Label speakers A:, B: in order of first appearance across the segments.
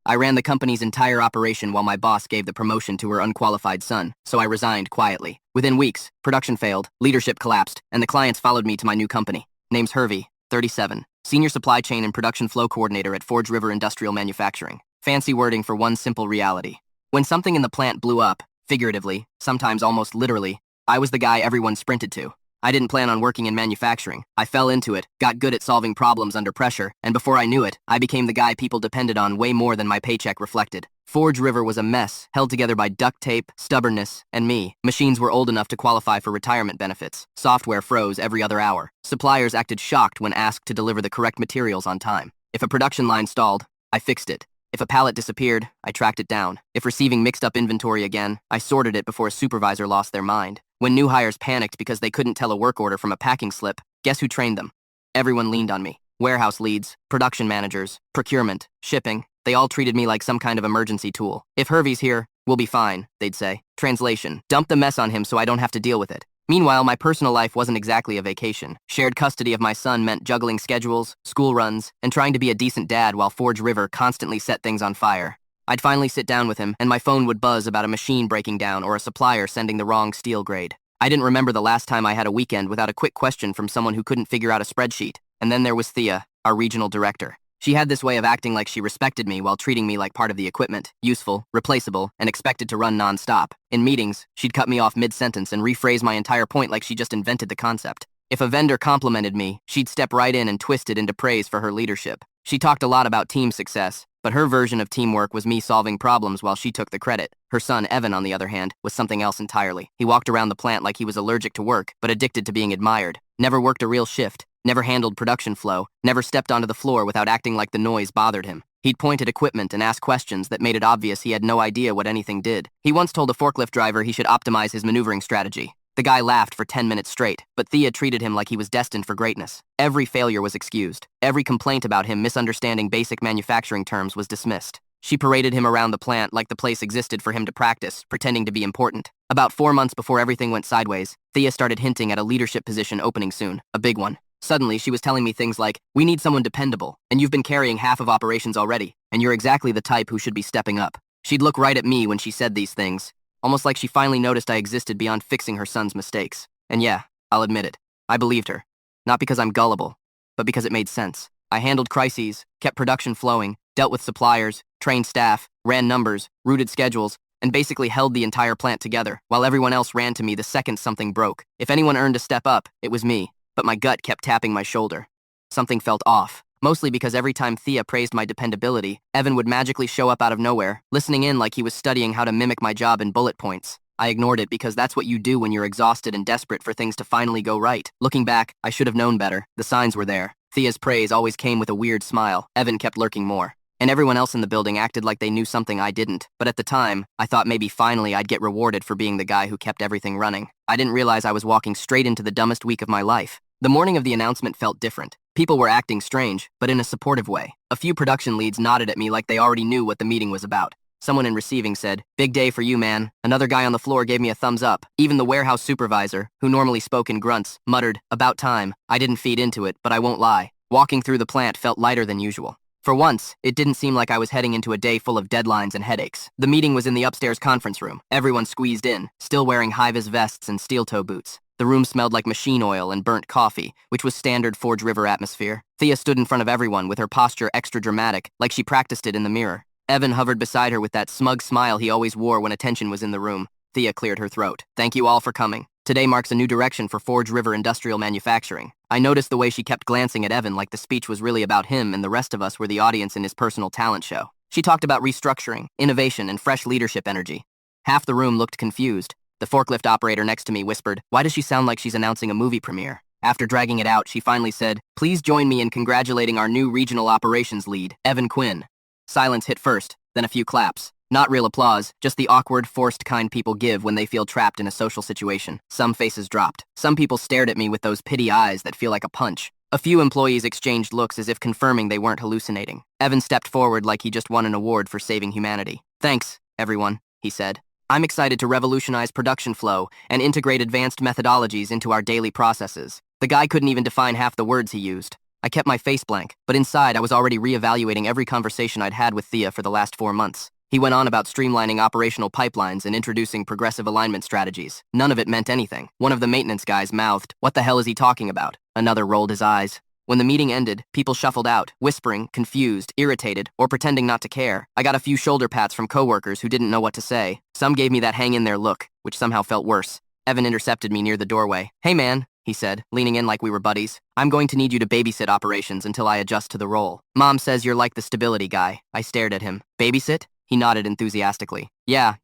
A: I ran the company's entire operation while my boss gave the promotion to her unqualified son, so I resigned quietly. Within weeks, production failed, leadership collapsed, and the clients followed me to my new company. Name's Hervey, 37, Senior Supply Chain and Production Flow Coordinator at Forge River Industrial Manufacturing. Fancy wording for one simple reality. When something in the plant blew up, figuratively, sometimes almost literally, I was the guy everyone sprinted to. I didn't plan on working in manufacturing. I fell into it, got good at solving problems under pressure, and before I knew it, I became the guy people depended on way more than my paycheck reflected. Forge River was a mess, held together by duct tape, stubbornness, and me. Machines were old enough to qualify for retirement benefits. Software froze every other hour. Suppliers acted shocked when asked to deliver the correct materials on time. If a production line stalled, I fixed it. If a pallet disappeared, I tracked it down. If receiving mixed up inventory again, I sorted it before a supervisor lost their mind. When new hires panicked because they couldn't tell a work order from a packing slip, guess who trained them? Everyone leaned on me. Warehouse leads, production managers, procurement, shipping, they all treated me like some kind of emergency tool. If Hervey's here, we'll be fine, they'd say. Translation, dump the mess on him so I don't have to deal with it. Meanwhile, my personal life wasn't exactly a vacation. Shared custody of my son meant juggling schedules, school runs, and trying to be a decent dad while Forge River constantly set things on fire. I'd finally sit down with him, and my phone would buzz about a machine breaking down or a supplier sending the wrong steel grade. I didn't remember the last time I had a weekend without a quick question from someone who couldn't figure out a spreadsheet. And then there was Thea, our regional director. She had this way of acting like she respected me while treating me like part of the equipment, useful, replaceable, and expected to run non-stop. In meetings, she'd cut me off mid-sentence and rephrase my entire point like she just invented the concept. If a vendor complimented me, she'd step right in and twist it into praise for her leadership. She talked a lot about team success, but her version of teamwork was me solving problems while she took the credit. Her son, Evan, on the other hand, was something else entirely. He walked around the plant like he was allergic to work, but addicted to being admired. Never worked a real shift, never handled production flow, never stepped onto the floor without acting like the noise bothered him. He'd point at equipment and ask questions that made it obvious he had no idea what anything did. He once told a forklift driver he should optimize his maneuvering strategy. The guy laughed for 10 minutes straight, but Thea treated him like he was destined for greatness. Every failure was excused. Every complaint about him misunderstanding basic manufacturing terms was dismissed. She paraded him around the plant like the place existed for him to practice, pretending to be important. About 4 months before everything went sideways, Thea started hinting at a leadership position opening soon, a big one. Suddenly, she was telling me things like, "We need someone dependable, and you've been carrying half of operations already, and you're exactly the type who should be stepping up." She'd look right at me when she said these things, almost like she finally noticed I existed beyond fixing her son's mistakes. And yeah, I'll admit it, I believed her. Not because I'm gullible, but because it made sense. I handled crises, kept production flowing, dealt with suppliers, trained staff, ran numbers, routed schedules, and basically held the entire plant together, while everyone else ran to me the second something broke. If anyone earned a step up, it was me, but my gut kept tapping my shoulder. Something felt off, mostly because every time Thea praised my dependability, Evan would magically show up out of nowhere, listening in like he was studying how to mimic my job in bullet points. I ignored it because that's what you do when you're exhausted and desperate for things to finally go right. Looking back, I should have known better. The signs were there. Thea's praise always came with a weird smile. Evan kept lurking more. And everyone else in the building acted like they knew something I didn't. But at the time, I thought maybe finally I'd get rewarded for being the guy who kept everything running. I didn't realize I was walking straight into the dumbest week of my life. The morning of the announcement felt different. People were acting strange, but in a supportive way. A few production leads nodded at me like they already knew what the meeting was about. Someone in receiving said, "Big day for you, man." Another guy on the floor gave me a thumbs up. Even the warehouse supervisor, who normally spoke in grunts, muttered, "About time." I didn't feed into it, but I won't lie. Walking through the plant felt lighter than usual. For once, it didn't seem like I was heading into a day full of deadlines and headaches. The meeting was in the upstairs conference room. Everyone squeezed in, still wearing high-vis vests and steel-toe boots. The room smelled like machine oil and burnt coffee, which was standard Forge River atmosphere. Thea stood in front of everyone with her posture extra dramatic, like she practiced it in the mirror. Evan hovered beside her with that smug smile he always wore when attention was in the room. Thea cleared her throat. "Thank you all for coming. Today marks a new direction for Forge River Industrial Manufacturing." I noticed the way she kept glancing at Evan like the speech was really about him and the rest of us were the audience in his personal talent show. She talked about restructuring, innovation, and fresh leadership energy. Half the room looked confused. The forklift operator next to me whispered, "Why does she sound like she's announcing a movie premiere?" After dragging it out, she finally said, "Please join me in congratulating our new regional operations lead, Evan Quinn." Silence hit first, then a few claps. Not real applause, just the awkward, forced kind people give when they feel trapped in a social situation. Some faces dropped. Some people stared at me with those pity eyes that feel like a punch. A few employees exchanged looks as if confirming they weren't hallucinating. Evan stepped forward like he just won an award for saving humanity. "Thanks, everyone," he said. "I'm excited to revolutionize production flow and integrate advanced methodologies into our daily processes." The guy couldn't even define half the words he used. I kept my face blank, but inside I was already reevaluating every conversation I'd had with Thea for the last 4 months. He went on about streamlining operational pipelines and introducing progressive alignment strategies. None of it meant anything. One of the maintenance guys mouthed, "What the hell is he talking about?" Another rolled his eyes. When the meeting ended, people shuffled out, whispering, confused, irritated, or pretending not to care. I got a few shoulder pats from coworkers who didn't know what to say. Some gave me that hang-in-there look, which somehow felt worse. Evan intercepted me near the doorway. "Hey man," he said, leaning in like we were buddies. "I'm going to need you to babysit operations until I adjust to the role. Mom says you're like the stability guy." I stared at him. "Babysit?" He nodded enthusiastically. "Yeah,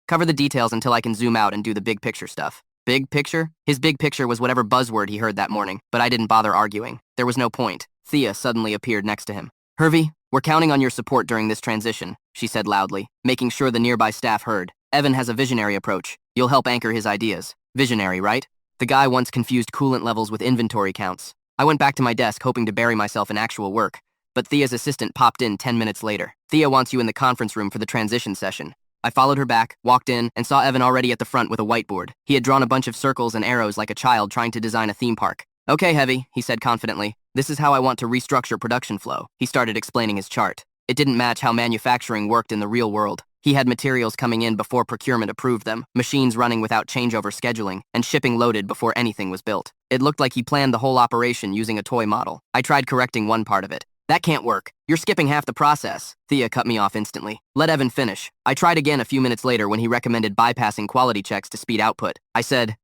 A: cover the details until I can zoom out and do the big picture stuff." Big picture? His big picture was whatever buzzword he heard that morning, but I didn't bother arguing. There was no point. Thea suddenly appeared next to him. "Hervey, we're counting on your support during this transition," she said loudly, making sure the nearby staff heard. "Evan has a visionary approach. You'll help anchor his ideas." Visionary, right? The guy once confused coolant levels with inventory counts. I went back to my desk hoping to bury myself in actual work, but Thea's assistant popped in 10 minutes later. "Thea wants you in the conference room for the transition session." I followed her back, walked in, and saw Evan already at the front with a whiteboard. He had drawn a bunch of circles and arrows like a child trying to design a theme park. "Okay, Heavy," he said confidently. "This is how I want to restructure production flow." He started explaining his chart. It didn't match how manufacturing worked in the real world. He had materials coming in before procurement approved them, machines running without changeover scheduling, and shipping loaded before anything was built. It looked like he planned the whole operation using a toy model. I tried correcting one part of it. "That can't work. You're skipping half the process." Thea cut me off instantly. "Let Evan finish." I tried again a few minutes later when he recommended bypassing quality checks to speed output. I said,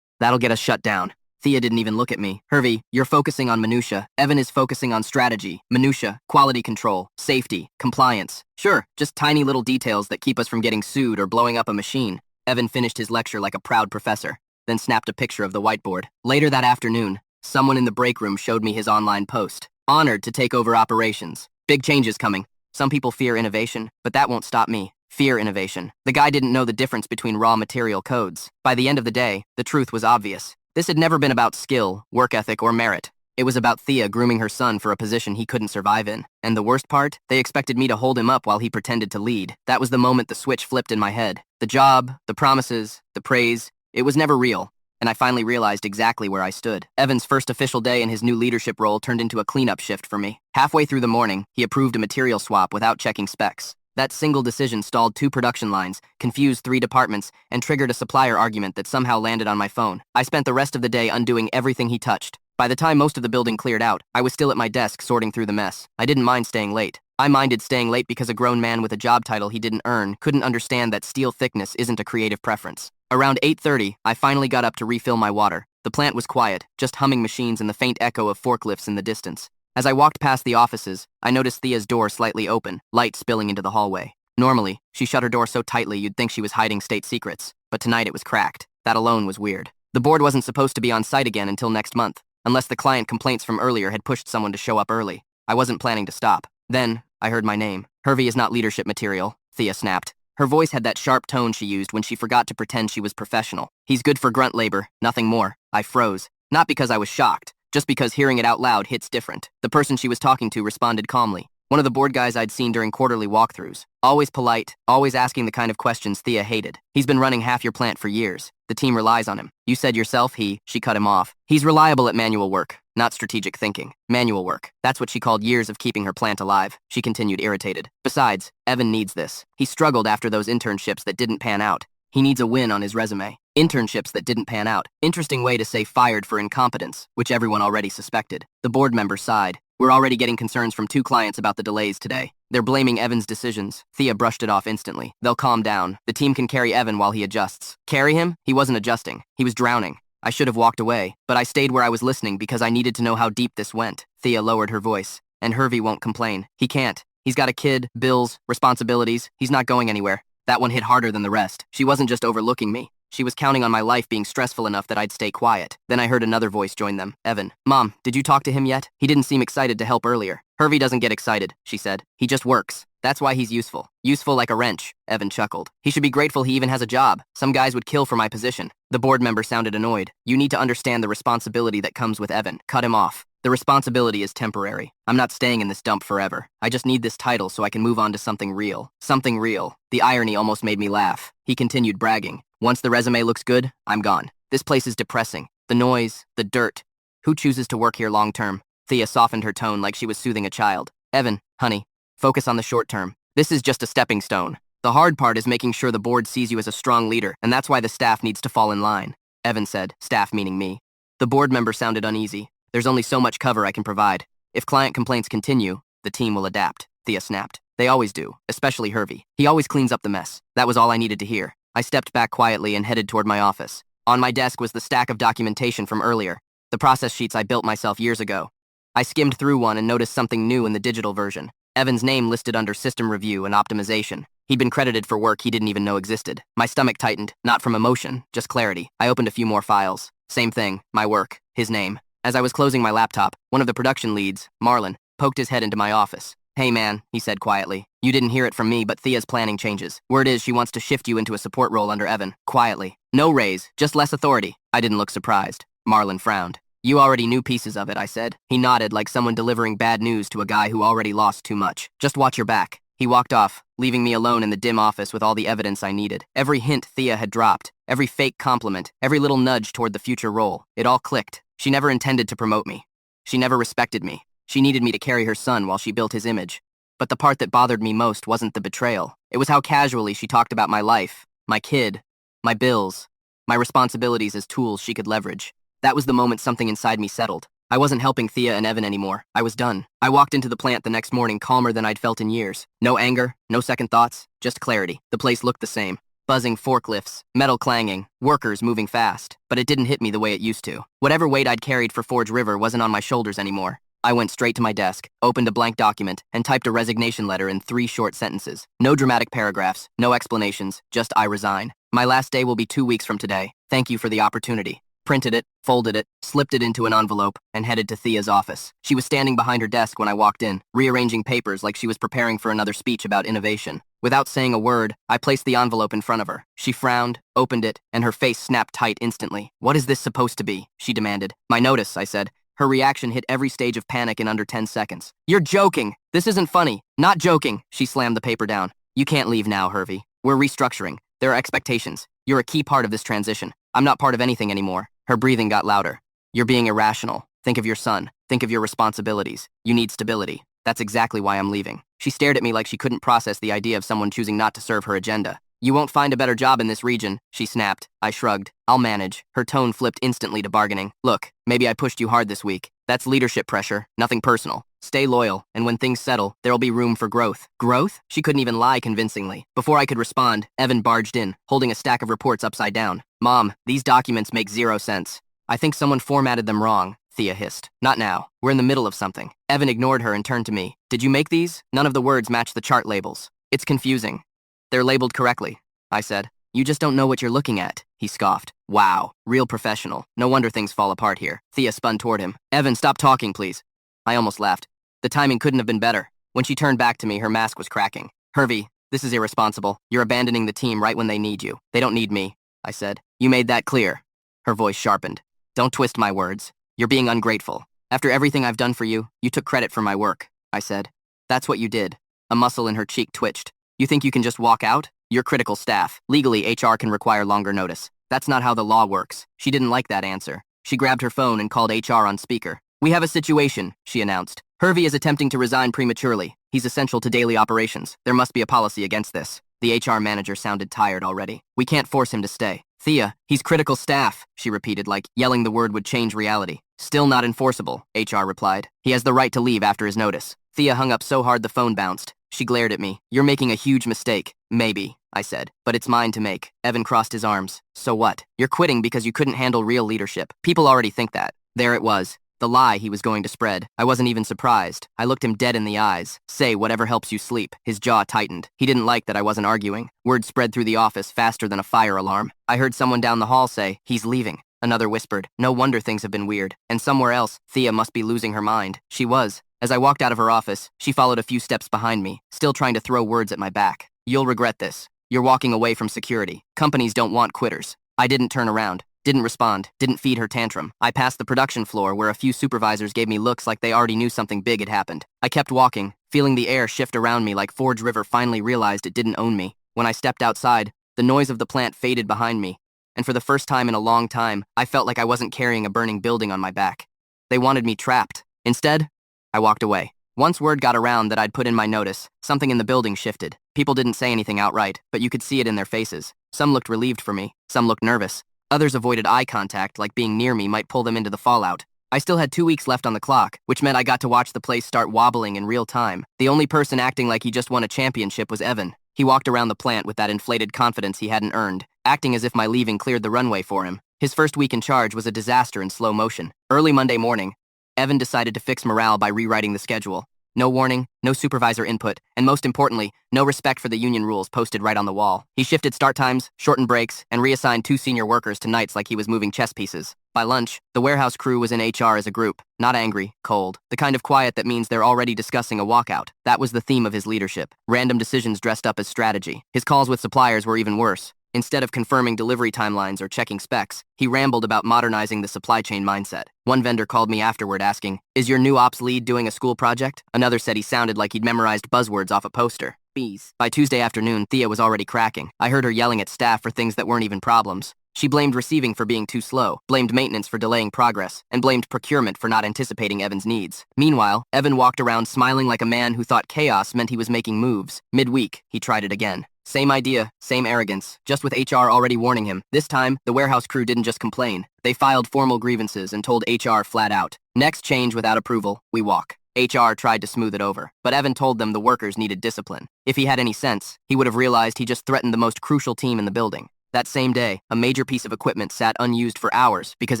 A: "That'll get us shut down." Thea didn't even look at me. "Hervey, you're focusing on minutia. Evan is focusing on strategy, minutia, quality control, safety, compliance. Sure, just tiny little details that keep us from getting sued or blowing up a machine." Evan finished his lecture like a proud professor, then snapped a picture of the whiteboard. Later that afternoon, someone in the break room showed me his online post. "Honored to take over operations. Big changes coming." Some people fear innovation, but that won't stop me. Fear innovation. The guy didn't know the difference between raw material codes. By the end of the day, the truth was obvious. This had never been about skill, work ethic, or merit. It was about Thea grooming her son for a position he couldn't survive in. And the worst part? They expected me to hold him up while he pretended to lead. That was the moment the switch flipped in my head. The job, the promises, the praise, it was never real. And I finally realized exactly where I stood. Evan's first official day in his new leadership role turned into a cleanup shift for me. Halfway through the morning, he approved a material swap without checking specs. That single decision stalled 2 production lines, confused 3 departments, and triggered a supplier argument that somehow landed on my phone. I spent the rest of the day undoing everything he touched. By the time most of the building cleared out, I was still at my desk sorting through the mess. I didn't mind staying late. I minded staying late because a grown man with a job title he didn't earn couldn't understand that steel thickness isn't a creative preference. Around 8:30, I finally got up to refill my water. The plant was quiet, just humming machines and the faint echo of forklifts in the distance. As I walked past the offices, I noticed Thea's door slightly open, light spilling into the hallway. Normally, she shut her door so tightly you'd think she was hiding state secrets, but tonight it was cracked. That alone was weird. The board wasn't supposed to be on site again until next month, unless the client complaints from earlier had pushed someone to show up early. I wasn't planning to stop. Then, I heard my name. "Hervey is not leadership material," Thea snapped. Her voice had that sharp tone she used when she forgot to pretend she was professional. "He's good for grunt labor, nothing more." I froze. Not because I was shocked, just because hearing it out loud hits different. The person she was talking to responded calmly. One of the board guys I'd seen during quarterly walkthroughs. Always polite, always asking the kind of questions Thea hated. "He's been running half your plant for years. The team relies on him. You said yourself she cut him off. "He's reliable at manual work, not strategic thinking. Manual work. That's what she called years of keeping her plant alive." She continued, irritated. "Besides, Evan needs this. He struggled after those internships that didn't pan out. He needs a win on his resume." Internships that didn't pan out. Interesting way to say fired for incompetence, which everyone already suspected. The board member sighed. "We're already getting concerns from 2 clients about the delays today. They're blaming Evan's decisions." Thea brushed it off instantly. "They'll calm down. The team can carry Evan while he adjusts." Carry him? He wasn't adjusting. He was drowning. I should have walked away, but I stayed where I was listening because I needed to know how deep this went. Thea lowered her voice. "And Hervey won't complain. He can't. He's got a kid, bills, responsibilities. He's not going anywhere." That one hit harder than the rest. She wasn't just overlooking me. She was counting on my life being stressful enough that I'd stay quiet. Then I heard another voice join them. "Evan. Mom, did you talk to him yet? He didn't seem excited to help earlier." "Hervey doesn't get excited," she said. "He just works. That's why he's useful. Useful like a wrench." Evan chuckled. "He should be grateful he even has a job. Some guys would kill for my position." The board member sounded annoyed. "You need to understand the responsibility that comes with Evan." Cut him off. "The responsibility is temporary. I'm not staying in this dump forever. I just need this title so I can move on to something real." Something real. The irony almost made me laugh. He continued bragging. "Once the resume looks good, I'm gone. This place is depressing. The noise, the dirt. Who chooses to work here long term?" Thea softened her tone like she was soothing a child. Evan, honey, focus on the short term. This is just a stepping stone. The hard part is making sure the board sees you as a strong leader, and that's why the staff needs to fall in line. Evan said, staff meaning me. The board member sounded uneasy. There's only so much cover I can provide. If client complaints continue, the team will adapt. Thea snapped. They always do, especially Hervey. He always cleans up the mess. That was all I needed to hear. I stepped back quietly and headed toward my office. On my desk was the stack of documentation from earlier, the process sheets I built myself years ago. I skimmed through one and noticed something new in the digital version. Evan's name listed under System Review and Optimization. He'd been credited for work he didn't even know existed. My stomach tightened, not from emotion, just clarity. I opened a few more files. Same thing, my work, his name. As I was closing my laptop, one of the production leads, Marlon, poked his head into my office. Hey man, he said quietly. You didn't hear it from me, but Thea's planning changes. Word is she wants to shift you into a support role under Evan. Quietly. No raise, just less authority. I didn't look surprised. Marlon frowned. You already knew pieces of it, I said. He nodded like someone delivering bad news to a guy who already lost too much. Just watch your back. He walked off, leaving me alone in the dim office with all the evidence I needed. Every hint Thea had dropped, every fake compliment, every little nudge toward the future role. It all clicked. She never intended to promote me. She never respected me. She needed me to carry her son while she built his image. But the part that bothered me most wasn't the betrayal. It was how casually she talked about my life, my kid, my bills, my responsibilities as tools she could leverage. That was the moment something inside me settled. I wasn't helping Thea and Evan anymore. I was done. I walked into the plant the next morning calmer than I'd felt in years. No anger, no second thoughts, just clarity. The place looked the same. Buzzing forklifts, metal clanging, workers moving fast. But it didn't hit me the way it used to. Whatever weight I'd carried for Forge River wasn't on my shoulders anymore. I went straight to my desk, opened a blank document, and typed a resignation letter in 3 short sentences. No dramatic paragraphs, no explanations, just I resign. My last day will be 2 weeks from today. Thank you for the opportunity. Printed it, folded it, slipped it into an envelope, and headed to Thea's office. She was standing behind her desk when I walked in, rearranging papers like she was preparing for another speech about innovation. Without saying a word, I placed the envelope in front of her. She frowned, opened it, and her face snapped tight instantly. What is this supposed to be? She demanded. My notice, I said. Her reaction hit every stage of panic in under 10 seconds. You're joking! This isn't funny! Not joking! She slammed the paper down. You can't leave now, Hervey. We're restructuring. There are expectations. You're a key part of this transition. I'm not part of anything anymore. Her breathing got louder. You're being irrational. Think of your son. Think of your responsibilities. You need stability. That's exactly why I'm leaving. She stared at me like she couldn't process the idea of someone choosing not to serve her agenda. You won't find a better job in this region, she snapped. I shrugged. I'll manage. Her tone flipped instantly to bargaining. Look, maybe I pushed you hard this week. That's leadership pressure, nothing personal. Stay loyal, and when things settle, there'll be room for growth. Growth? She couldn't even lie convincingly. Before I could respond, Evan barged in, holding a stack of reports upside down. Mom, these documents make 0 sense. I think someone formatted them wrong, Thea hissed. Not now. We're in the middle of something. Evan ignored her and turned to me. Did you make these? None of the words match the chart labels. It's confusing. They're labeled correctly, I said. You just don't know what you're looking at, he scoffed. Wow, real professional. No wonder things fall apart here. Thea spun toward him. Evan, stop talking, please. I almost laughed. The timing couldn't have been better. When she turned back to me, her mask was cracking. Hervey, this is irresponsible. You're abandoning the team right when they need you. They don't need me, I said. You made that clear. Her voice sharpened. Don't twist my words. You're being ungrateful. After everything I've done for you, you took credit for my work, I said. That's what you did. A muscle in her cheek twitched. You think you can just walk out? You're critical staff. Legally, HR can require longer notice. That's not how the law works. She didn't like that answer. She grabbed her phone and called HR on speaker. We have a situation, she announced. Hervey is attempting to resign prematurely. He's essential to daily operations. There must be a policy against this. The HR manager sounded tired already. We can't force him to stay. Thea, he's critical staff, she repeated like yelling the word would change reality. Still not enforceable, HR replied. He has the right to leave after his notice. Thea hung up so hard the phone bounced. She glared at me. You're making a huge mistake. Maybe, I said, but it's mine to make. Evan crossed his arms. So what? You're quitting because you couldn't handle real leadership. People already think that. There it was. The lie he was going to spread. I wasn't even surprised. I looked him dead in the eyes. Say whatever helps you sleep. His jaw tightened. He didn't like that I wasn't arguing. Word spread through the office faster than a fire alarm. I heard someone down the hall say, he's leaving. Another whispered, no wonder things have been weird. And somewhere else, Thea must be losing her mind. She was. As I walked out of her office, she followed a few steps behind me, still trying to throw words at my back. You'll regret this. You're walking away from security. Companies don't want quitters. I didn't turn around. Didn't respond, didn't feed her tantrum. I passed the production floor where a few supervisors gave me looks like they already knew something big had happened. I kept walking, feeling the air shift around me like Forge River finally realized it didn't own me. When I stepped outside, the noise of the plant faded behind me, and for the first time in a long time, I felt like I wasn't carrying a burning building on my back. They wanted me trapped. Instead, I walked away. Once word got around that I'd put in my notice, something in the building shifted. People didn't say anything outright, but you could see it in their faces. Some looked relieved for me, some looked nervous. Others avoided eye contact, like being near me might pull them into the fallout. I still had 2 weeks left on the clock, which meant I got to watch the place start wobbling in real time. The only person acting like he just won a championship was Evan. He walked around the plant with that inflated confidence he hadn't earned, acting as if my leaving cleared the runway for him. His first week in charge was a disaster in slow motion. Early Monday morning, Evan decided to fix morale by rewriting the schedule. No warning, no supervisor input, and most importantly, no respect for the union rules posted right on the wall. He shifted start times, shortened breaks, and reassigned 2 senior workers to nights like he was moving chess pieces. By lunch, the warehouse crew was in HR as a group, not angry, cold, the kind of quiet that means they're already discussing a walkout. That was the theme of his leadership. Random decisions dressed up as strategy. His calls with suppliers were even worse. Instead of confirming delivery timelines or checking specs, he rambled about modernizing the supply chain mindset. One vendor called me afterward asking, "Is your new ops lead doing a school project?" Another said he sounded like he'd memorized buzzwords off a poster. Bees. By Tuesday afternoon, Thea was already cracking. I heard her yelling at staff for things that weren't even problems. She blamed receiving for being too slow, blamed maintenance for delaying progress, and blamed procurement for not anticipating Evan's needs. Meanwhile, Evan walked around smiling like a man who thought chaos meant he was making moves. Midweek, he tried it again. Same idea, same arrogance, just with HR already warning him. This time, the warehouse crew didn't just complain. They filed formal grievances and told HR flat out, "Next change without approval, we walk." HR tried to smooth it over, but Evan told them the workers needed discipline. If he had any sense, he would have realized he just threatened the most crucial team in the building. That same day, a major piece of equipment sat unused for hours because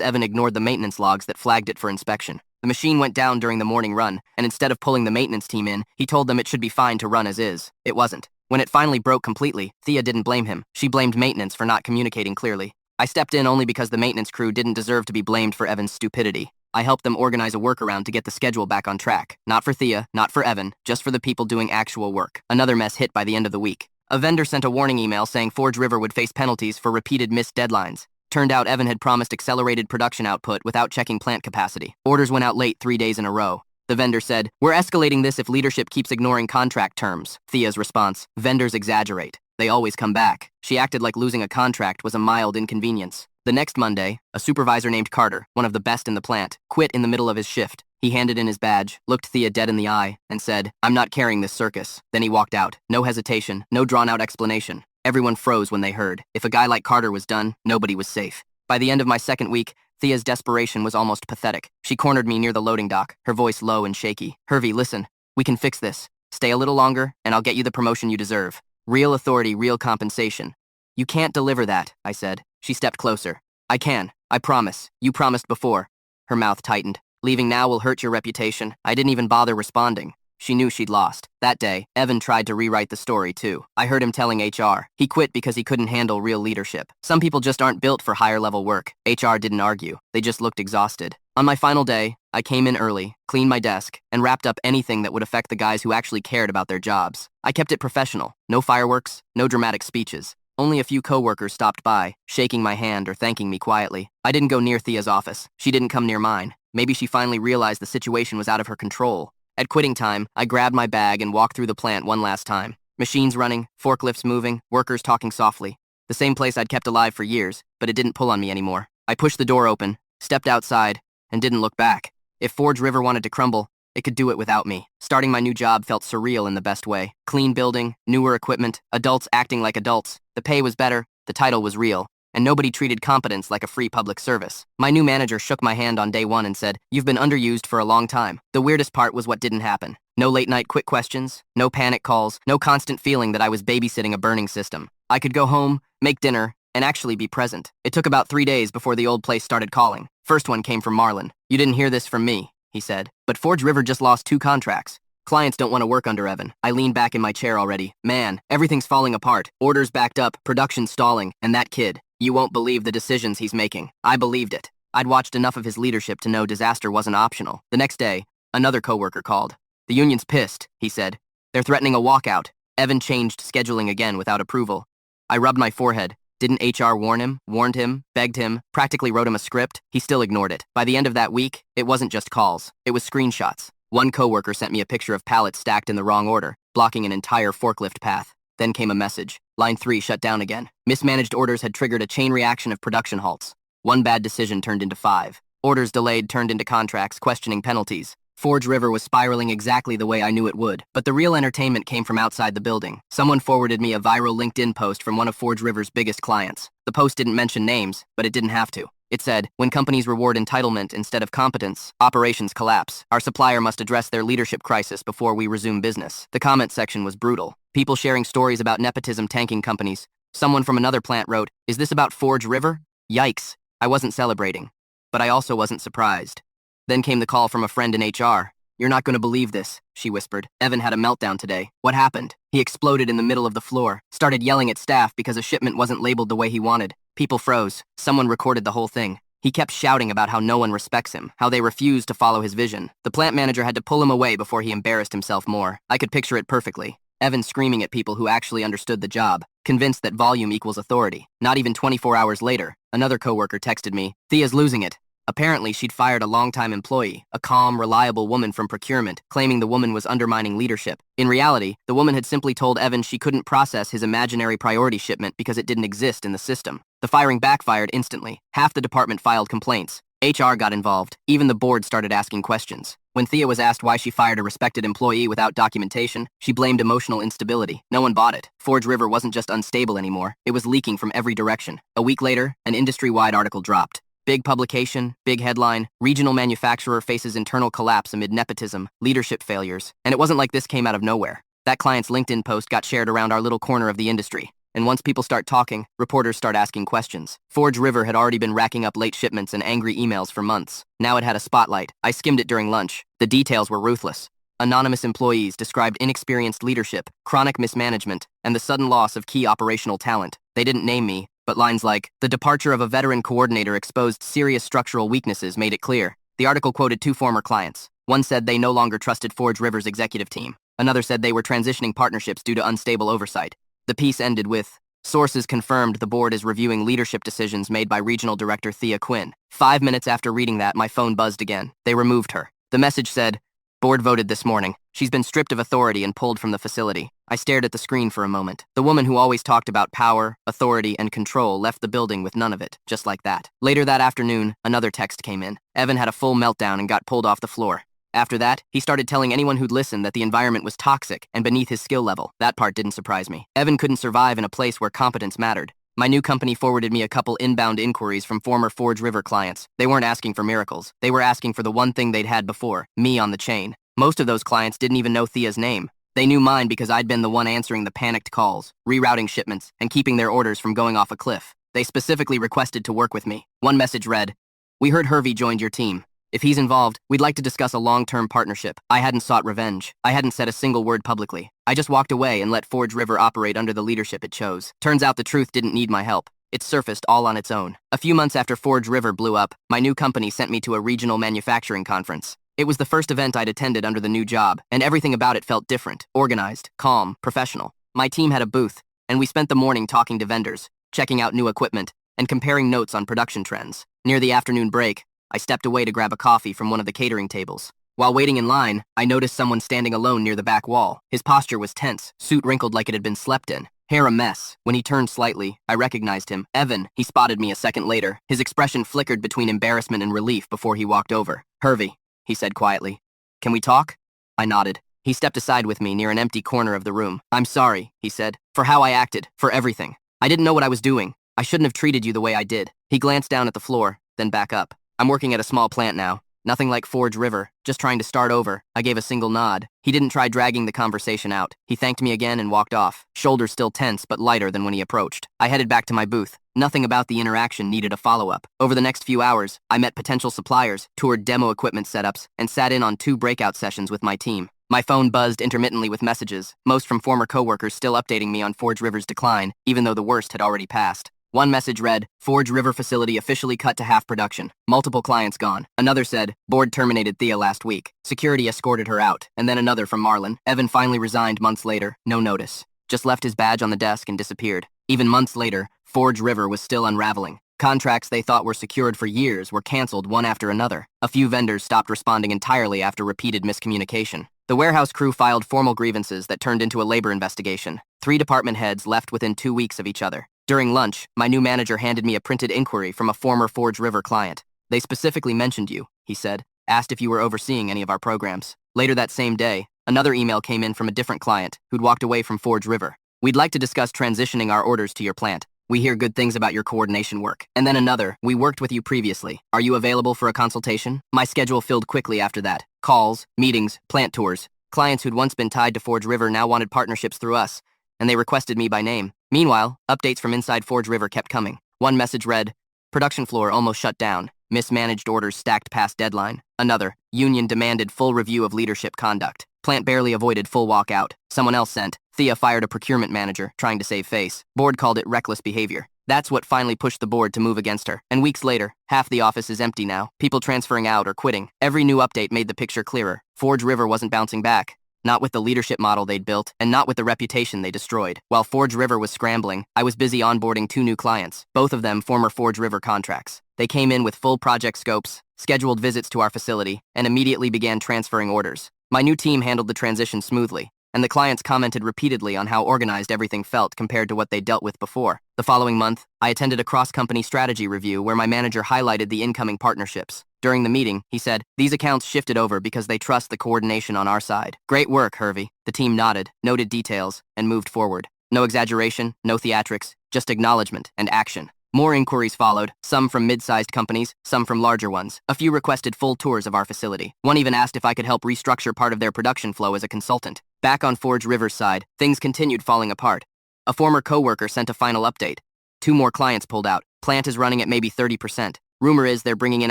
A: Evan ignored the maintenance logs that flagged it for inspection. The machine went down during the morning run, and instead of pulling the maintenance team in, he told them it should be fine to run as is. It wasn't. When it finally broke completely, Thea didn't blame him. She blamed maintenance for not communicating clearly. I stepped in only because the maintenance crew didn't deserve to be blamed for Evan's stupidity. I helped them organize a workaround to get the schedule back on track. Not for Thea, not for Evan, just for the people doing actual work. Another mess hit by the end of the week. A vendor sent a warning email saying Forge River would face penalties for repeated missed deadlines. Turned out Evan had promised accelerated production output without checking plant capacity. Orders went out late 3 days in a row. The vendor said, "We're escalating this if leadership keeps ignoring contract terms." Thea's response, "Vendors exaggerate. They always come back." She acted like losing a contract was a mild inconvenience. The next Monday, a supervisor named Carter, one of the best in the plant, quit in the middle of his shift. He handed in his badge, looked Thea dead in the eye, and said, "I'm not carrying this circus." Then he walked out. No hesitation, no drawn-out explanation. Everyone froze when they heard. If a guy like Carter was done, nobody was safe. By the end of my second week, Thea's desperation was almost pathetic. She cornered me near the loading dock, her voice low and shaky. "Hervey, listen. We can fix this. Stay a little longer, and I'll get you the promotion you deserve. Real authority, real compensation." "You can't deliver that," I said. She stepped closer. "I can. I promise. You promised before." Her mouth tightened. "Leaving now will hurt your reputation." I didn't even bother responding. She knew she'd lost. That day, Evan tried to rewrite the story, too. I heard him telling HR. He quit because he couldn't handle real leadership. Some people just aren't built for higher-level work. HR didn't argue. They just looked exhausted. On my final day, I came in early, cleaned my desk, and wrapped up anything that would affect the guys who actually cared about their jobs. I kept it professional. No fireworks, no dramatic speeches. Only a few coworkers stopped by, shaking my hand or thanking me quietly. I didn't go near Thea's office. She didn't come near mine. Maybe she finally realized the situation was out of her control. At quitting time, I grabbed my bag and walked through the plant one last time. Machines running, forklifts moving, workers talking softly. The same place I'd kept alive for years, but it didn't pull on me anymore. I pushed the door open, stepped outside, and didn't look back. If Forge River wanted to crumble, it could do it without me. Starting my new job felt surreal in the best way. Clean building, newer equipment, adults acting like adults. The pay was better, the title was real, and nobody treated competence like a free public service. My new manager shook my hand on day one and said, "You've been underused for a long time." The weirdest part was what didn't happen. No late-night quick questions, no panic calls, no constant feeling that I was babysitting a burning system. I could go home, make dinner, and actually be present. It took about 3 days before the old place started calling. First one came from Marlon. "You didn't hear this from me," he said, "but Forge River just lost 2 contracts. Clients don't want to work under Evan." I leaned back in my chair already. Man, everything's falling apart. Orders backed up, production stalling, and that kid. You won't believe the decisions he's making. I believed it. I'd watched enough of his leadership to know disaster wasn't optional. The next day, another coworker called. "The union's pissed," he said. "They're threatening a walkout." Evan changed scheduling again without approval. I rubbed my forehead. Didn't HR warn him, warned him, begged him, practically wrote him a script? He still ignored it. By the end of that week, it wasn't just calls. It was screenshots. One coworker sent me a picture of pallets stacked in the wrong order, blocking an entire forklift path. Then came a message. Line 3 shut down again. Mismanaged orders had triggered a chain reaction of production halts. One bad decision turned into 5. Orders delayed turned into contracts questioning penalties. Forge River was spiraling exactly the way I knew it would, but the real entertainment came from outside the building. Someone forwarded me a viral LinkedIn post from one of Forge River's biggest clients. The post didn't mention names, but it didn't have to. It said, when companies reward entitlement instead of competence, operations collapse. Our supplier must address their leadership crisis before we resume business. The comment section was brutal. People sharing stories about nepotism tanking companies. Someone from another plant wrote, "Is this about Forge River?" Yikes. I wasn't celebrating. But I also wasn't surprised. Then came the call from a friend in HR. "You're not going to believe this," she whispered. "Evan had a meltdown today." What happened? He exploded in the middle of the floor, started yelling at staff because a shipment wasn't labeled the way he wanted. People froze. Someone recorded the whole thing. He kept shouting about how no one respects him, how they refuse to follow his vision. The plant manager had to pull him away before he embarrassed himself more. I could picture it perfectly. Evan screaming at people who actually understood the job, convinced that volume equals authority. Not even 24 hours later, another coworker texted me, "Thea's losing it." Apparently, she'd fired a longtime employee, a calm, reliable woman from procurement, claiming the woman was undermining leadership. In reality, the woman had simply told Evan she couldn't process his imaginary priority shipment because it didn't exist in the system. The firing backfired instantly. Half the department filed complaints. HR got involved. Even the board started asking questions. When Thea was asked why she fired a respected employee without documentation, she blamed emotional instability. No one bought it. Forge River wasn't just unstable anymore, it was leaking from every direction. A week later, an industry-wide article dropped. Big publication, big headline, regional manufacturer faces internal collapse amid nepotism, leadership failures. And it wasn't like this came out of nowhere. That client's LinkedIn post got shared around our little corner of the industry. And once people start talking, reporters start asking questions. Forge River had already been racking up late shipments and angry emails for months. Now it had a spotlight. I skimmed it during lunch. The details were ruthless. Anonymous employees described inexperienced leadership, chronic mismanagement, and the sudden loss of key operational talent. They didn't name me, but lines like, "The departure of a veteran coordinator exposed serious structural weaknesses," made it clear. The article quoted two former clients. One said they no longer trusted Forge River's executive team. Another said they were transitioning partnerships due to unstable oversight. The piece ended with, "Sources confirmed the board is reviewing leadership decisions made by Regional Director Thea Quinn." 5 minutes after reading that, my phone buzzed again. They removed her. The message said, "Board voted this morning. She's been stripped of authority and pulled from the facility." I stared at the screen for a moment. The woman who always talked about power, authority, and control left the building with none of it, just like that. Later that afternoon, another text came in. Evan had a full meltdown and got pulled off the floor. After that, he started telling anyone who'd listen that the environment was toxic and beneath his skill level. That part didn't surprise me. Evan couldn't survive in a place where competence mattered. My new company forwarded me a couple inbound inquiries from former Forge River clients. They weren't asking for miracles. They were asking for the one thing they'd had before, me on the chain. Most of those clients didn't even know Thea's name. They knew mine because I'd been the one answering the panicked calls, rerouting shipments, and keeping their orders from going off a cliff. They specifically requested to work with me. One message read, "We heard Hervey joined your team. If he's involved, we'd like to discuss a long-term partnership." I hadn't sought revenge. I hadn't said a single word publicly. I just walked away and let Forge River operate under the leadership it chose. Turns out the truth didn't need my help. It surfaced all on its own. A few months after Forge River blew up, my new company sent me to a regional manufacturing conference. It was the first event I'd attended under the new job, and everything about it felt different, organized, calm, professional. My team had a booth, and we spent the morning talking to vendors, checking out new equipment, and comparing notes on production trends. Near the afternoon break, I stepped away to grab a coffee from one of the catering tables. While waiting in line, I noticed someone standing alone near the back wall. His posture was tense, suit wrinkled like it had been slept in, hair a mess. When he turned slightly, I recognized him. "Evan," he spotted me a second later. His expression flickered between embarrassment and relief before he walked over. "Hervey," he said quietly. "Can we talk?" I nodded. He stepped aside with me near an empty corner of the room. "I'm sorry," he said, "for how I acted, for everything. I didn't know what I was doing. I shouldn't have treated you the way I did." He glanced down at the floor, then back up. "I'm working at a small plant now. Nothing like Forge River, just trying to start over." I gave a single nod. He didn't try dragging the conversation out. He thanked me again and walked off, shoulders still tense but lighter than when he approached. I headed back to my booth. Nothing about the interaction needed a follow-up. Over the next few hours, I met potential suppliers, toured demo equipment setups, and sat in on 2 breakout sessions with my team. My phone buzzed intermittently with messages, most from former coworkers still updating me on Forge River's decline, even though the worst had already passed. One message read, "Forge River facility officially cut to half production. Multiple clients gone." Another said, "Board terminated Thea last week. Security escorted her out." And then another from Marlin. "Evan finally resigned months later. No notice. Just left his badge on the desk and disappeared." Even months later, Forge River was still unraveling. Contracts they thought were secured for years were canceled one after another. A few vendors stopped responding entirely after repeated miscommunication. The warehouse crew filed formal grievances that turned into a labor investigation. 3 department heads left within 2 weeks of each other. During lunch, my new manager handed me a printed inquiry from a former Forge River client. "They specifically mentioned you," he said, asked if you were overseeing any of our programs. Later that same day, another email came in from a different client who'd walked away from Forge River. We'd like to discuss transitioning our orders to your plant. We hear good things about your coordination work. And then another, we worked with you previously. Are you available for a consultation? My schedule filled quickly after that. Calls, meetings, plant tours. Clients who'd once been tied to Forge River now wanted partnerships through us, and they requested me by name. Meanwhile, updates from inside Forge River kept coming. One message read, production floor almost shut down. Mismanaged orders stacked past deadline. Another, union demanded full review of leadership conduct. Plant barely avoided full walkout. Someone else sent, Thea fired a procurement manager, trying to save face. Board called it reckless behavior. That's what finally pushed the board to move against her. And weeks later, half the office is empty now. People transferring out or quitting. Every new update made the picture clearer. Forge River wasn't bouncing back. Not with the leadership model they'd built, and not with the reputation they destroyed. While Forge River was scrambling, I was busy onboarding 2 new clients, both of them former Forge River contracts. They came in with full project scopes, scheduled visits to our facility, and immediately began transferring orders. My new team handled the transition smoothly, and the clients commented repeatedly on how organized everything felt compared to what they dealt with before. The following month, I attended a cross-company strategy review where my manager highlighted the incoming partnerships. During the meeting, he said, these accounts shifted over because they trust the coordination on our side. Great work, Hervey. The team nodded, noted details, and moved forward. No exaggeration, no theatrics, just acknowledgement and action. More inquiries followed, some from mid-sized companies, some from larger ones. A few requested full tours of our facility. One even asked if I could help restructure part of their production flow as a consultant. Back on Forge River's side, things continued falling apart. A former coworker sent a final update. 2 more clients pulled out. Plant is running at maybe 30%. Rumor is they're bringing in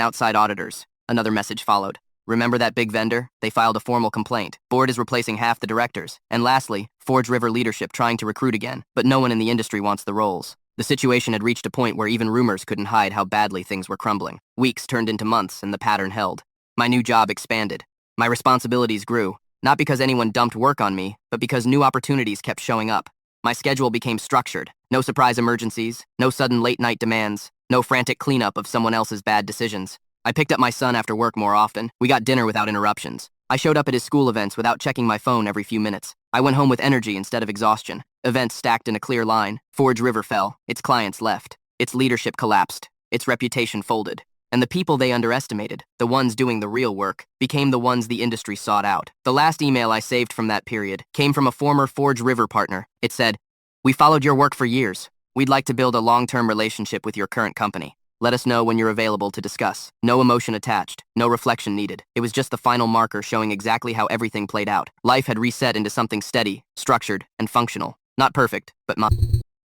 A: outside auditors. Another message followed. Remember that big vendor? They filed a formal complaint. Board is replacing half the directors. And lastly, Forge River leadership trying to recruit again. But no one in the industry wants the roles. The situation had reached a point where even rumors couldn't hide how badly things were crumbling. Weeks turned into months and the pattern held. My new job expanded. My responsibilities grew. Not because anyone dumped work on me, but because new opportunities kept showing up. My schedule became structured. No surprise emergencies, no sudden late-night demands, no frantic cleanup of someone else's bad decisions. I picked up my son after work more often. We got dinner without interruptions. I showed up at his school events without checking my phone every few minutes. I went home with energy instead of exhaustion. Events stacked in a clear line. Forge River fell. Its clients left. Its leadership collapsed. Its reputation folded. And the people they underestimated, the ones doing the real work, became the ones the industry sought out. The last email I saved from that period came from a former Forge River partner. It said, we followed your work for years. We'd like to build a long-term relationship with your current company. Let us know when you're available to discuss. No emotion attached, no reflection needed. It was just the final marker showing exactly how everything played out. Life had reset into something steady, structured, and functional. Not perfect, but